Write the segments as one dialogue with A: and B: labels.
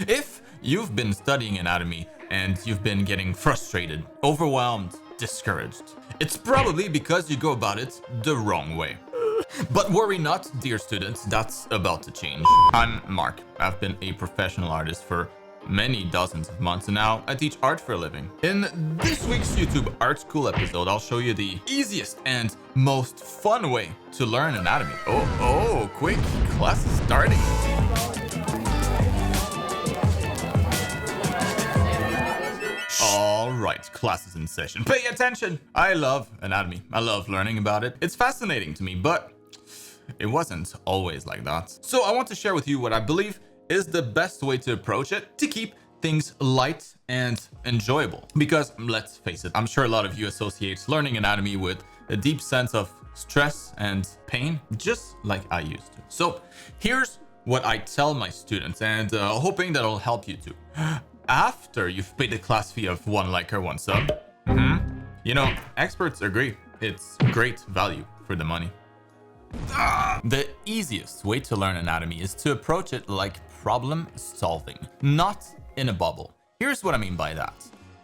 A: If you've been studying anatomy and you've been getting frustrated, overwhelmed, discouraged, it's probably because you go about it the wrong way. But worry not, dear students, that's about to change. I'm Marc. I've been a professional artist for many dozens of months, and now I teach art for a living. In this week's YouTube Art School episode, I'll show you the easiest and most fun way to learn anatomy. Oh, quick, class is starting. All right, class is in session. Pay attention! I love anatomy. I love learning about it. It's fascinating to me, but it wasn't always like that. So I want to share with you what I believe is the best way to approach it to keep things light and enjoyable. Because let's face it, I'm sure a lot of you associate learning anatomy with a deep sense of stress and pain, just like I used to. So here's what I tell my students, and hoping that'll help you too. After you've paid the class fee of 1 like or 1 sub, you know, experts agree it's great value for the money. The easiest way to learn anatomy is to approach it like problem solving, not in a bubble. Here's what I mean by that.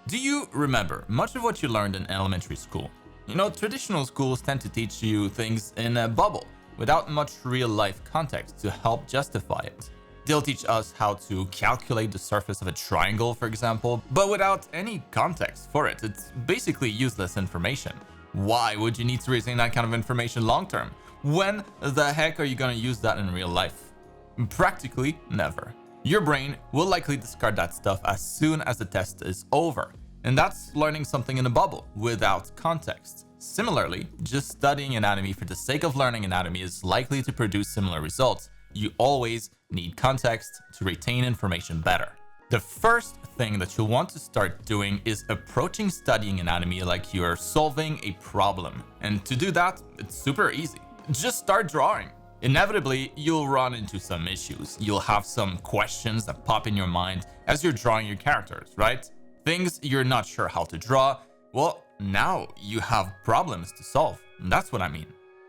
A: Do you remember much of what you learned in elementary school? You know, traditional schools tend to teach you things in a bubble without much real life context to help justify it. They'll teach us how to calculate the surface of a triangle, for example, but without any context for it. It's basically useless information. Why would you need to retain that kind of information long term? When the heck are you going to use that in real life? Practically never. Your brain will likely discard that stuff as soon as the test is over. And that's learning something in a bubble without context. Similarly, just studying anatomy for the sake of learning anatomy is likely to produce similar results. You always need context to retain information better. The first thing that you'll want to start doing is approaching studying anatomy like you are solving a problem. And to do that, it's super easy. Just start drawing. Inevitably, you'll run into some issues. You'll have some questions that pop in your mind as you're drawing your characters, right? Things you're not sure how to draw. Well, now you have problems to solve. And that's what I mean.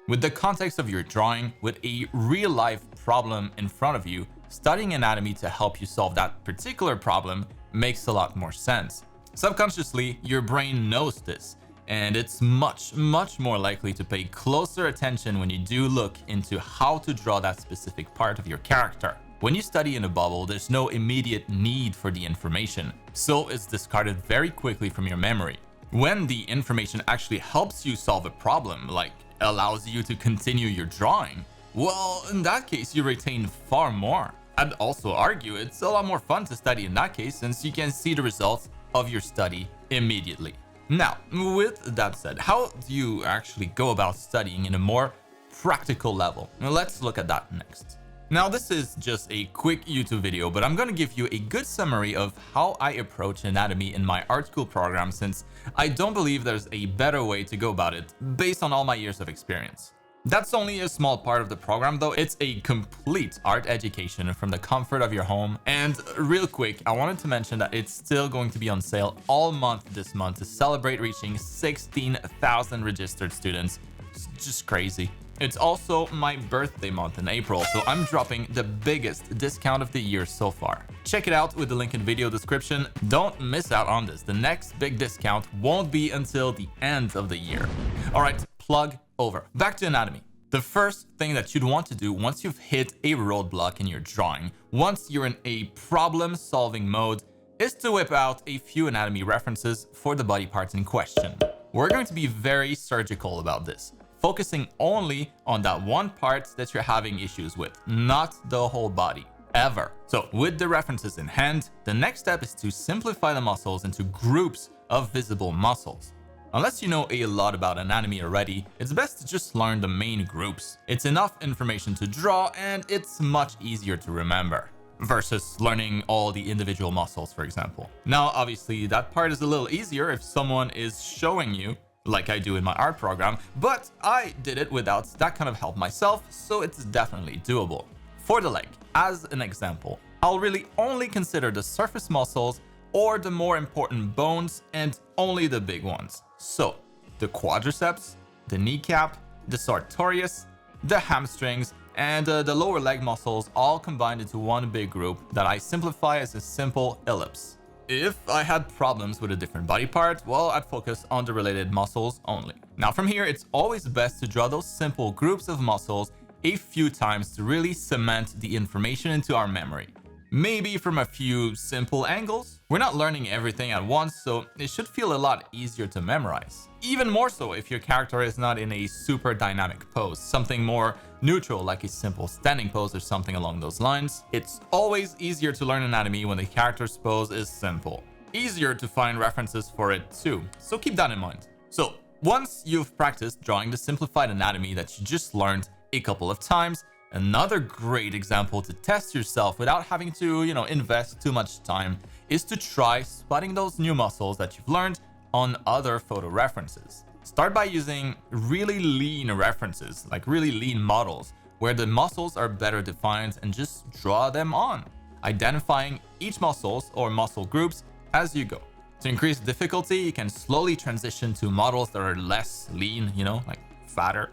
A: With the context of your drawing, with a real-life problem in front of you, studying anatomy to help you solve that particular problem makes a lot more sense. Subconsciously, your brain knows this, and it's much more likely to pay closer attention when you do look into how to draw that specific part of your character. When you study in a bubble, there's no immediate need for the information, so it's discarded very quickly from your memory. When the information actually helps you solve a problem, like allows you to continue your drawing, well, in that case, you retain far more. I'd also argue it's a lot more fun to study in that case, since you can see the results of your study immediately. Now, with that said, how do you actually go about studying in a more practical level? Well, let's look at that next. Now, this is just a quick YouTube video, but I'm going to give you a good summary of how I approach anatomy in my art school program, since I don't believe there's a better way to go about it based on all my years of experience. That's only a small part of the program though. It's a complete art education from the comfort of your home. And real quick, I wanted to mention that it's still going to be on sale all month this month to celebrate reaching 16,000 registered students. It's just crazy. It's also my birthday month in April, so I'm dropping the biggest discount of the year so far. Check it out with the link in video description. Don't miss out on this. The next big discount won't be until the end of the year. All right, plug over. Back to anatomy. The first thing that you'd want to do once you've hit a roadblock in your drawing, once you're in a problem-solving mode, is to whip out a few anatomy references for the body parts in question. We're going to be very surgical about this, focusing only on that one part that you're having issues with, not the whole body, ever. So with the references in hand, the next step is to simplify the muscles into groups of visible muscles. Unless you know a lot about anatomy already, it's best to just learn the main groups. It's enough information to draw, and it's much easier to remember versus learning all the individual muscles, for example. Now, obviously, that part is a little easier if someone is showing you, like I do in my art program, but I did it without that kind of help myself, so it's definitely doable. For the leg, as an example, I'll really only consider the surface muscles or the more important bones, and only the big ones. So, the quadriceps, the kneecap, the sartorius, the hamstrings, and the lower leg muscles all combined into one big group that I simplify as a simple ellipse. If I had problems with a different body part, well, I'd focus on the related muscles only. Now from here, it's always best to draw those simple groups of muscles a few times to really cement the information into our memory. Maybe from a few simple angles. We're not learning everything at once, so it should feel a lot easier to memorize. Even more so if your character is not in a super dynamic pose, something more neutral like a simple standing pose or something along those lines. It's always easier to learn anatomy when the character's pose is simple. Easier to find references for it too, so keep that in mind. So once you've practiced drawing the simplified anatomy that you just learned a couple of times, another great example to test yourself without having to, invest too much time is to try spotting those new muscles that you've learned on other photo references. Start by using really lean references, like really lean models, where the muscles are better defined, and just draw them on, identifying each muscles or muscle groups as you go. To increase difficulty, you can slowly transition to models that are less lean, like fatter,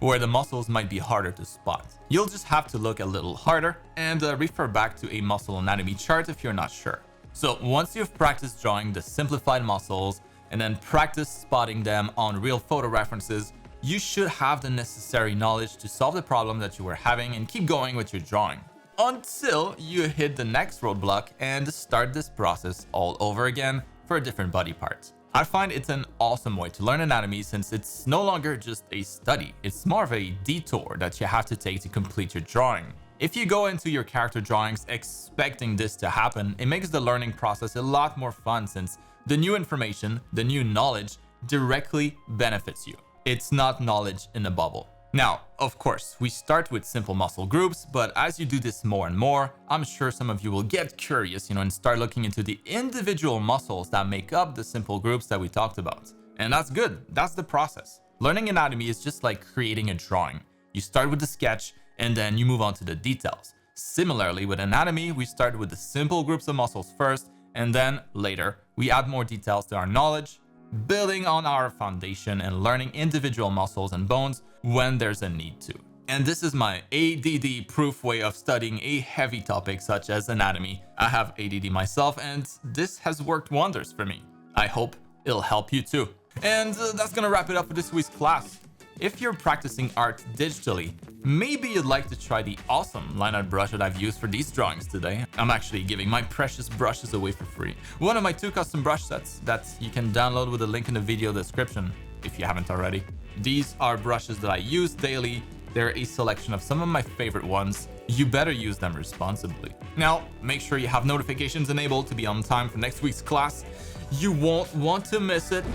A: where the muscles might be harder to spot. You'll just have to look a little harder and refer back to a muscle anatomy chart if you're not sure. So once you've practiced drawing the simplified muscles and then practice spotting them on real photo references, you should have the necessary knowledge to solve the problem that you were having and keep going with your drawing until you hit the next roadblock and start this process all over again for a different body part. I find it's an awesome way to learn anatomy since it's no longer just a study. It's more of a detour that you have to take to complete your drawing. If you go into your character drawings expecting this to happen, it makes the learning process a lot more fun since the new information, the new knowledge directly benefits you. It's not knowledge in a bubble. Now, of course, we start with simple muscle groups, but as you do this more and more, I'm sure some of you will get curious, and start looking into the individual muscles that make up the simple groups that we talked about. And that's good. That's the process. Learning anatomy is just like creating a drawing. You start with the sketch and then you move on to the details. Similarly, with anatomy, we start with the simple groups of muscles first, and then later, we add more details to our knowledge, building on our foundation and learning individual muscles and bones when there's a need to. And this is my ADD proof way of studying a heavy topic such as anatomy. I have ADD myself, and this has worked wonders for me. I hope it'll help you too. And that's gonna wrap it up for this week's class. If you're practicing art digitally, maybe you'd like to try the awesome line art brush that I've used for these drawings today. I'm actually giving my precious brushes away for free. One of my 2 custom brush sets that you can download with a link in the video description if you haven't already. These are brushes that I use daily. They're a selection of some of my favorite ones. You better use them responsibly. Now, make sure you have notifications enabled to be on time for next week's class. You won't want to miss it.